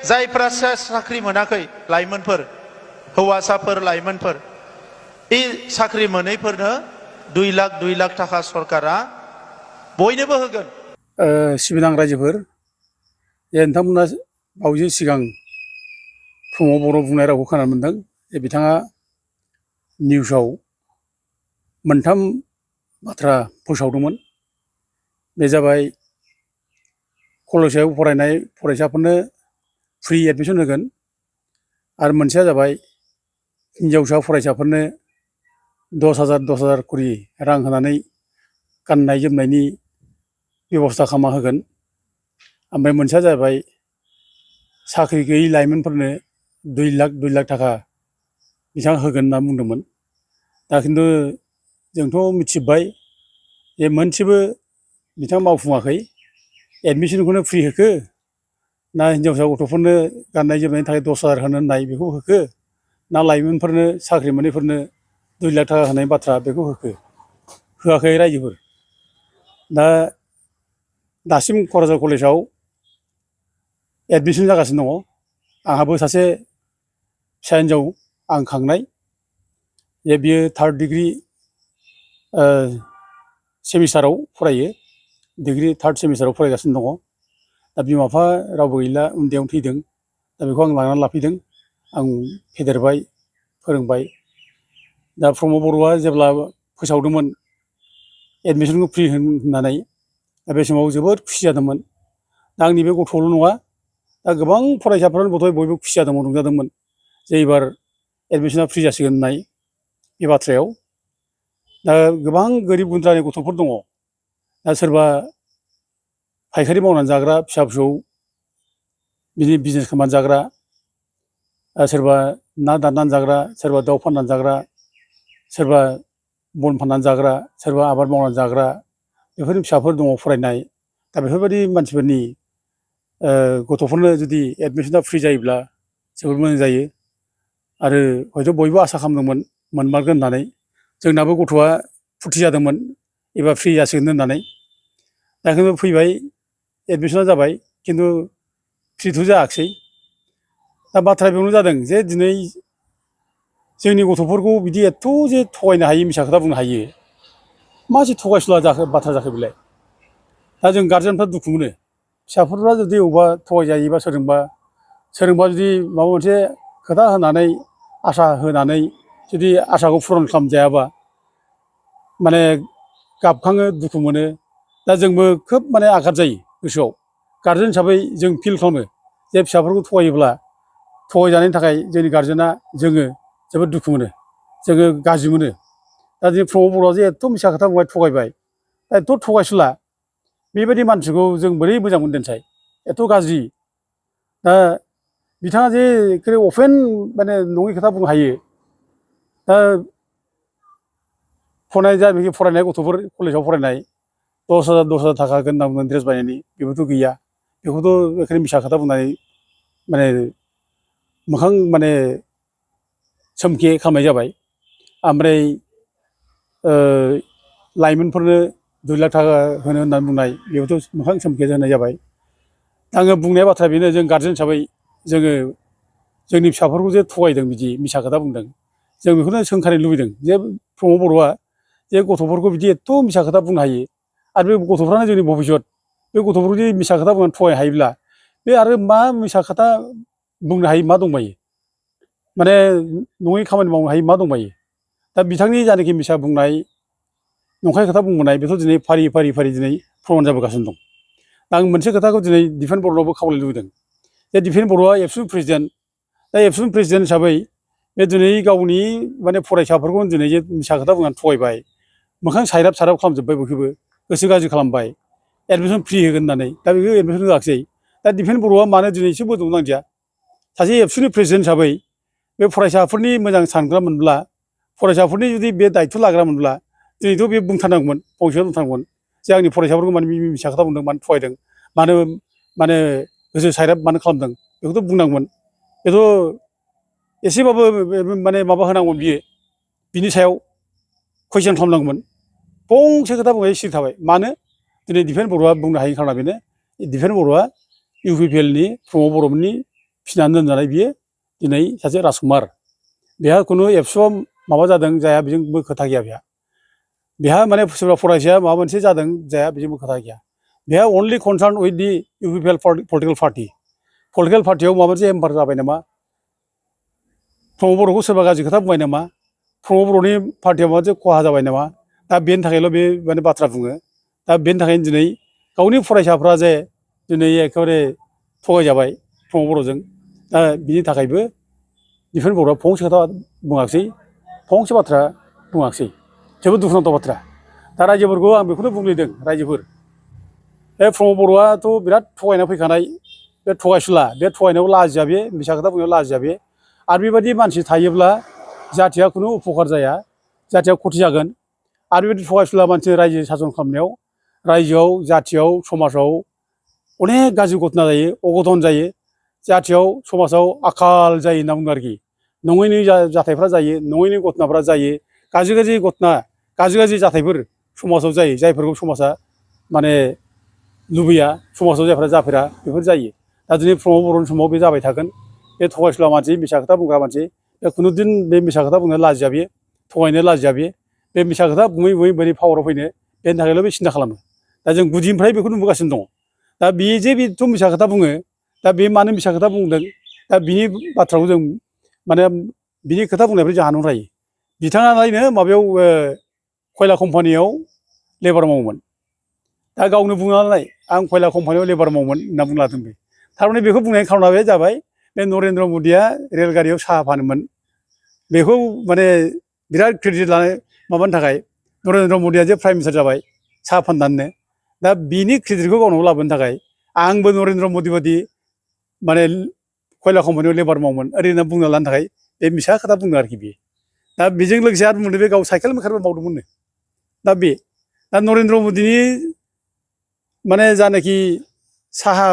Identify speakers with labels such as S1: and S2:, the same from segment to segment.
S1: जायफ्रा साख्रि मोनाखै लाइमोनफोर हौवासाफोर लाइमोनफोर इ साख्रि मोनैफोरनो 2 लाख थाखा सरकारा बयनोबो होगोन।
S2: सिबिनां रायजोफोर जे नोंथांमोना बावैसो सिगां प्रमद बर' बुंनाय रावखौ खोनानो मोनदों जे बिथाङा निउसाव मोनथाम बाथ्रा फोसावदोंमोन। बे जाबाय कलेजाव फरायनाय फरायसाफोरनो फ्रि एडमिसन होगोन आरो मोनसेया जाबाय हिनजावसा फरायसाफोरनो 10,000 करि रां होनानै गाननाय जोमनायनि बेबस्था खालामना होगोन। ओमफ्राय मोनसेया जाबाय साख्रि गैयै लाइमोनफोरनो 2 लाख थाखा बिथाङा होगोन होनना बुंदोंमोन। दा खिन्थु जोंथ' मिथिबाय जे मोनसेबो बिथाङा मावफुङाखै। एडमिसनखौनो फ्रि होखो ना हिनजावसा गथ'फोरनो गाननाय जोमनायनि थाखाय 10,000 होनो होननाय बेखौ होखो ना लाइमोनफोरनो साख्रि मोनैफोरनो 2 लाख थाखा होनाय बाथ्रा बेखौ होखो? होआखै रायजोफोर। दा दासिम क'क्राझार कलेजाव एडमिसन जागासिनो दङ। आंहाबो सासे फिसा हिन्जाव आं खांनाय जे बियो 3rd डिग्री सेमिस्टाराव फरायो। डिग्री 3rd सेमिस्टाराव फरायगासिनो दङ। दा बिमा बिफा रावबो गैला, उन्दैयावनो थैदों। दा बेखौ आं लानानै लाफैदों। आं फेदेरबाय फोरोंबाय। दा प्रमद बर'आ जेब्ला फोसावदोंमोन एडमिसनखौ फ्रि होननानै, दा बे समाव जोबोद खुसि जादोंमोन। दा आंनि बे गथ'ल' नङा, दा गोबां फरायसाफ्रानो बयबो खुसि जादोंमोन, रंजादोंमोन जे एबार एडमिसना फ्रि जासिगोन होननाय बे बाथ्रायाव। दा गोबां गोरिब गुन्द्रानि गथ'फोर दङ। दा सोरबा फायखारि मावनानै जाग्रा फिसा फिसौ बिदि बिजनेस खालामनानै जाग्रा, सोरबा ना दाननानै जाग्रा, सोरबा दाउ फाननानै जाग्रा, सोरबा बन फाननानै जाग्रा, सोरबा आबाद मावनानै जाग्रा, बेफोरनि फिसाफोर दङ फरायनाय। दा बेफोरबायदि मानसिफोरनि गथ'फोरनो जुदि एडमिसना फ्रि जायोब्ला जोबोद मोजां जायो। आरो हयथ' बयबो आसा खालामदोंमोन मोनमारगोन होननानै। जोंनाबो गथ'आ फुरथि जादोंमोन एबा फ्रि जासिगोन होननानै। दा खिन्थु फैबाय, एडमिसना जाबाय, खिन्थु फ्रिथ' जायाखिसै। दा बाथ्राया बेयावनो जादों जे दिनै जोंनि गथ'फोरखौ बिदि एथ' जे थगायनो हायो, मिसा खोथा बुंनो हायो, मा जे थगायसुला बाथ्रा जाखो बेलाय? दा जों गारजेनफ्रा दुखु मोनो। फिसाफोरा जुदि अबेबा थगायजायोबा सोरजोंबा जुदि माबा मोनसे खोथा होनानै आसा होनानै जुदि आसाखौ फुरन खालामजायाबा माने गाबखाङो, दुखु मोनो। दा जोंबो खोब माने आघात जायो गोसोआव। गारजेन हिसाबै जों फिल खालामो जे फिसाफोरखौ थगायोब्ला, थगायजानायनि थाखाय जोंनि गारजेना जोङो जोबोद दुखु मोनो, जोङो गाज्रि मोनो। दा जों प्रमद बर'आ जे एथ' मिसा खोथा बुंबाय, थगायबाय, दा एथ' थगायसुला बेबायदि मानसिखौ जों बोरै मोजां मोनदोंसाय? एथ' गाज्रि। दा बिथाङा जे अफेन माने नङै खोथा बुंनो हायो। दा फरायनाय गथ'फोर कलेजाव फरायनाय 10,000 थाखा होगोन होनना बुंदों ड्रेस बायनायनि, बेबोथ' गैया। बेखौथ' बेखायनो मिसा खोथा बुंनानै माने मोखां माने सोमखे खालामनाय जाबाय। ओमफ्राय लाइमोनफोरनो 2 लाख थाखा होनो होननानै बुंनाय, बेबोथ' मोखां सोमखे होनाय जाबाय। आङो बुंनाय बाथ्राया बेनो, जों गारजेन हिसाबै जोङो जोंनि फिसाफोरखौ जे थगायदों, बिदि मिसा खोथा बुंदों, जों बेखौनो सोंखारिनो लुबैदों जे प्रमद बर'आ जे गथ'फोरखौ बिदि एथ' मिसा खोथा बुंनो हायो, आरो बे गथ'फ्रानो जोंनि भबिसत। बे गथ'फोरखौ जुदि मिसा खोथा बुंनानै थगायनो हायोब्ला, बे आरो मा मिसा खोथा बुंनो हायो, मा दंबायो? माने नङै खामानि मावनो हायो मा दंबायो? दा बिथांनि जानाखि मिसा बुंनाय, नंखाय खोथा बुंबोनाय, बेथ' दिनै फारि फारि दिनै प्रमान जाबोगासिनो दं। दा आं मोनसे खोथाखौ दिनै दिफेन बर'नावबो खावलायनो लुबैदों जे दिफेन बर'आ एबसुनि प्रेसिडेन्ट। दा एबसुनि प्रेसिडेन्ट हिसाबै बे दिनै गावनि माने फरायसाफोरखौ दिनै जे मिसा खोथा बुंनानै थगायबाय, मोखां सायराब खालामजोब्बाय, बयखौबो गोसो गाज्रि खालामबाय एडमिसन फ्रि होगोन होननानै। दा बेखौ एडमिसन होआखिसै। दा दिफेन बर'आ मानो दिनै एसे बोदोंनांदिया? सासे एबसुनि प्रेसिडेन्ट हिसाबै बे फरायसाफोरनि मोजां सानग्रा मोनब्ला, फरायसाफोरनि जुदि बे दायथ' लाग्रा मोनब्ला, दिनैथ' बे बुंथारनांगौमोन, फंसेयाव बुंथारनांगौमोन जे आंनि फरायसाफोरखौ माने मिसा खोथा बुंदों, मानो थगायदों, मानो माने गोसो सायराब मानो खालामदों, बेखौथ' बुंनांगौमोन। बेथ' एसेबाबो माने माबा होनांगौमोन बियो, बिनि सायाव कुइसन खालामनांगौमोन। फंसे खोथा बुंनानै सिरि थाबाय। मानो? दिनै दिफेन बर'आ बुंनो हायैनि खारना बेनो, दिफेन बर'आ इउ पि पि एल नि प्रमद बर'मोननि फिसिनानै दोनजानाय बियो दिनै सासे राजकुमार बेहा खुनु एबसुआ माबा जादों जाया बेजोंबो खोथा गैया बेहा माने सोरबा फरायसाया माबा मोनसे जादों जाया बेजोंबो खोथा गैया बेहा अनलि कनसार्न उइथ दि इउपिपिएल पलिटिकेल पार्टियाव माबा मोनसे हेम्पार जाबाय नामा प्रमद बर'खौ सोरबा गाज्रि खोथा बुंबाय नामा प्रमद बर'नि पार्टियाव माबा मोनसे खहा जाबाय नामा दा बेनि थाखायल' बे माने बाथ्रा बुङो दा बेनि थाखायनो दिनै गावनि फरायसाफ्रा जे दिनै एखेबारे थगायजाबाय प्रमद बर'जों दा बिनि थाखायबो दिफेन बर'आ फंसे खोथा बुङाखिसै फंसे बाथ्रा बुङाखिसै जोबोद दुखुनांथाव बाथ्रा दा रायजोफोरखौ आं बेखौनो बुंलिदों रायजोफोर बे प्रमद बर'आथ' बिराद थगायना फैखानाय बे थगायसुला बे थगायनायाव लाजिया बे मिसा खोथा बुंनायाव लाजिया बे आरो बेबायदि मानसि थायोब्ला जाथिया खुनु उपकार जाया जाथिया खथि जागोन आरो बेबायदि थगायसुला मानसि रायजो सासन खालामनायाव रायजोआव जाथियाव समाजाव अनेक गाज्रि घटना जायो अघटन जायो जाथियाव समाजाव आखाल जायो होनना बुङो आरोखि नङैनि जाथायफ्रा जायो नङैनि घटनाफ्रा जायो गाज्रि घटना गाज्रि जाथायफोर समाजाव जायो जायफोरखौ समाजा माने लुबैया समाजाव जायफ्रा जाफेरा बेफोर जायो दा दिनै प्रमद बर'नि समाव बे जाबाय थागोन बे थगायसुला मानसि मिसा खोथा बुंग्रा मानसि बे खुनुदिन बे मिसा खोथा बुंनो लाजिया बे थगायनो लाजिया बे मिसा खोथा बुङै बोरै पावाराव फैनो बेनि थाखायल' बे सिन्था खालामो दा जों गुदिनिफ्राय बेखौ नुबोगासिनो दङ दा बे जे बेथ' मिसा खोथा बुङो दा बे मानो मिसा खोथा बुंदों दा बिनि बाथ्राखौ जों माने बिनि खोथा बुंनायनिफ्राय जों हानहर हायो बिथाङा नायनो माबायाव खयला कम्पानियाव लेबार मावोमोन दा गावनो बुङा नालाय आं खयला कम्पानियाव लेबार मावोमोन होनना बुंलादों बे थारमाने बेखौ बुंनायनि खारना बे जाबाय बे नरेन्द्र मदिया रेलगारियाव साहा फानोमोन बेखौ माने बिराद क्रेडिट लानो माबानि थाखाय नरेन्द्र मदिया जे प्राइम मिनिस्टार जाबाय साहा फाननानैनो दा बिनि क्रेडिटखौ गावनाव लाबोनो थाखाय आंबो नरेन्द्र मदि बादि माने खयला कम्पानियाव लेबार मावोमोन ओरैनो बुंना लानो थाखाय बे मिसा खोथा बुङो आरोखि बे दा बेजों लोगोसे आरो बुंदों बे गाव साइकेल मेकारबो मावदोंमोननो दा नरेन्द्र मदिनि माने जानाखि साहा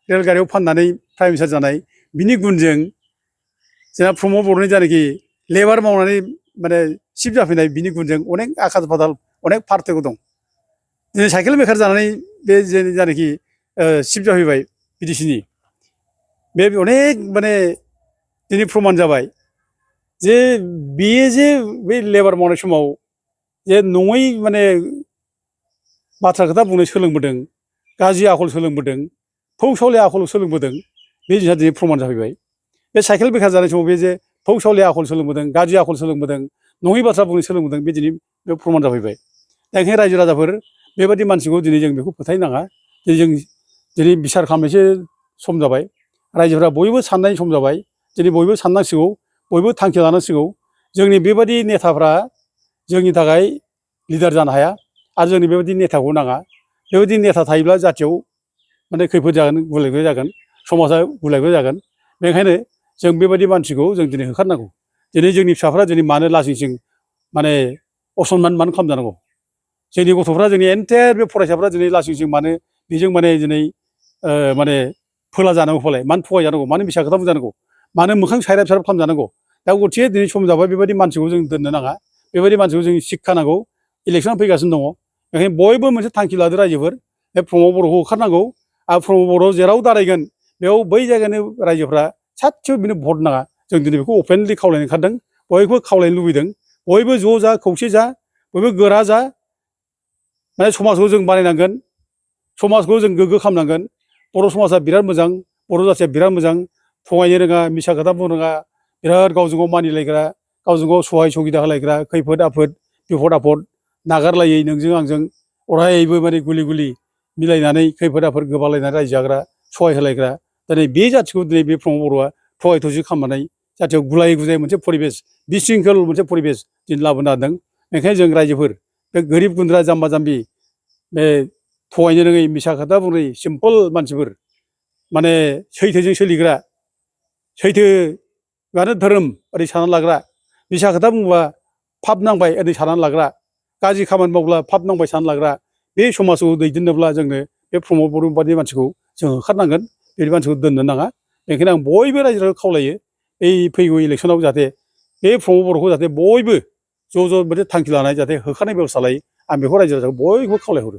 S2: रेलगारियाव फाननानै प्राइम मिनिस्टार जानाय बिनि गुनजों जोंहा प्रमद बर'नि जानाखि लेबार मावनानै माने चिफ जाफैनाय बिनि गुनजों अनेक आकाल फाताल अनेक पार्थक्य दं दिनै साइकेल मेकार जानानै बे जानाखि चिफ जाफैबाय बिटिसिनि बे अनेक माने दिनै प्रमान जाबाय जे बेयो जे बे लेबार मावनाय समाव जे नङै माने बाथ्रा खोथा बुंनो सोलोंबोदों गाज्रि आखल सोलोंबोदों फौसावले आखल सोलोंबोदों बे जिनिसा दिनै प्रमान जाफैबाय बे साइकेल बेकार जानाय समाव बे जे फौसावले आखल सोलोंबोदों गाज्रि आखल सोलोंबोदों नङै बाथ्रा बुंनो सोलोंबोदों बे दिनै बे प्रमान जाफैबाय दा ओंखायनो रायजो राजाफोर बेबायदि मानसिखौ दिनै जों बेखौ फोथायनो नाङा जों दिनै बिसार खालामनायसो सम जाबाय रायजोफ्रा बयबो साननायनि सम जाबाय दिनै बयबो साननांसिगौ बयबो थांखि लानांसिगौ जोंनि बेबायदि नेताफ्रा जोंनि थाखाय लिडार जानो हाया आरो जोंनि बेबायदि नेताखौ नाङा बेबायदि नेता थायोब्ला जाथियाव माने खैफोद जागोन गुलाय-गुजाय जागोन समाजा गुलाय-गुजाय जागोन बेनिखायनो जों बेबायदि मानसिखौ जों दिनै होखारनांगौ दिनै जोंनि फिसाफ्रा दिनै मानो लासिंसिं माने असनमान मानो खालामजानांगौ जोंनि गथ'फ्रा जोंनि एन्टायार बे फरायसाफ्रा दिनै लासिंसिं मानो बेजों माने दिनै माने फोला जानांगौ फालाय मानो थगायजानांगौ मानो मिसा खोथा बुंजानांगौ मानो मोखां सायराब खालामजानांगौ दा गथिखे दिनै सम जाबाय बेबायदि मानसिखौ जों दोननो नाङा बेबायदि मानसिखौ जों शिक्षा नांगौ इलेक्सन फैगासिनो दङ बेखायनो बयबो मोनसे थांखि लादो रायजोफोर बे प्रमद बर'खौ होखारनांगौ आरो प्रमद बर' जेराव दारायगोन बेयाव बै जायगानि रायजोफ्रा सासेबो बिनो भट नाङा जों दिनै बेखौ अपेनलि खावलायनो ओंखारदों बयबो खावलायनो लुबैदों बयबो ज' जा खौसे जा बयबो गोरा जा माने समाजखौ जों बानायनांगोन समाजखौ जों गोग्गो खालामनांगोन बर' समाजा बिराद मोजां बर' जाथिया बिराद मोजां थगायनो रोङा मिसा खोथा बुंनो रोङा बिराद गावजों गाव मानिलायग्रा गावजों गाव सहाय सुबिदा होलायग्रा खैफोद आफोद बिफद आफद नागारलायै नोंजों आंजों अरायबो माने गुलि गुलि मिलायनानै खैफोद आफोद गोबालायनानै रायजो जाग्रा सहाय होलायग्रा दिनै बे जाथिखौ दिनै बे प्रमद बर'आ थगाय थसि खालामनानै जाथियाव गुलाय गुजाय मोनसे परिबेस बिशृंखल मोनसे परिबेस दिनै लाबोनो हादों ओंखायनो जों रायजोफोर बे गोरिब गुन्द्रा जाम्बा जाम्बि बे थगायनो रोङै मिसा खोथा बुङै सिम्पोल मानसिफोर माने सैथोजों सोलिग्रा सैथोआनो धोरोम ओरै साननानै लाग्रा मिसा खोथा बुंबा फाब नांबाय ओरै साननानै लाग्रा गाज्रि खामानि मावब्ला फाब नांबाय साननानै लाग्रा बे समाजखौ दैदेननोब्ला जोंनो बे प्रमद बर' बादि मानसिखौ जों होखारनांगोन बे मानसिखौ दोननो नाङा बेनिखायनो आं बयबो रायजो राजाखौ खावलायो बै फैगौ इलेक्सनाव जाहाथे बे प्रमद बर'खौ जाहाथे बयबो ज' ज' मोनसे थांखि लानाय जाहाथे होखारनाय बेब'स्था लायो आं बेखौ रायजो राजाखौ बयबो खावलायहरो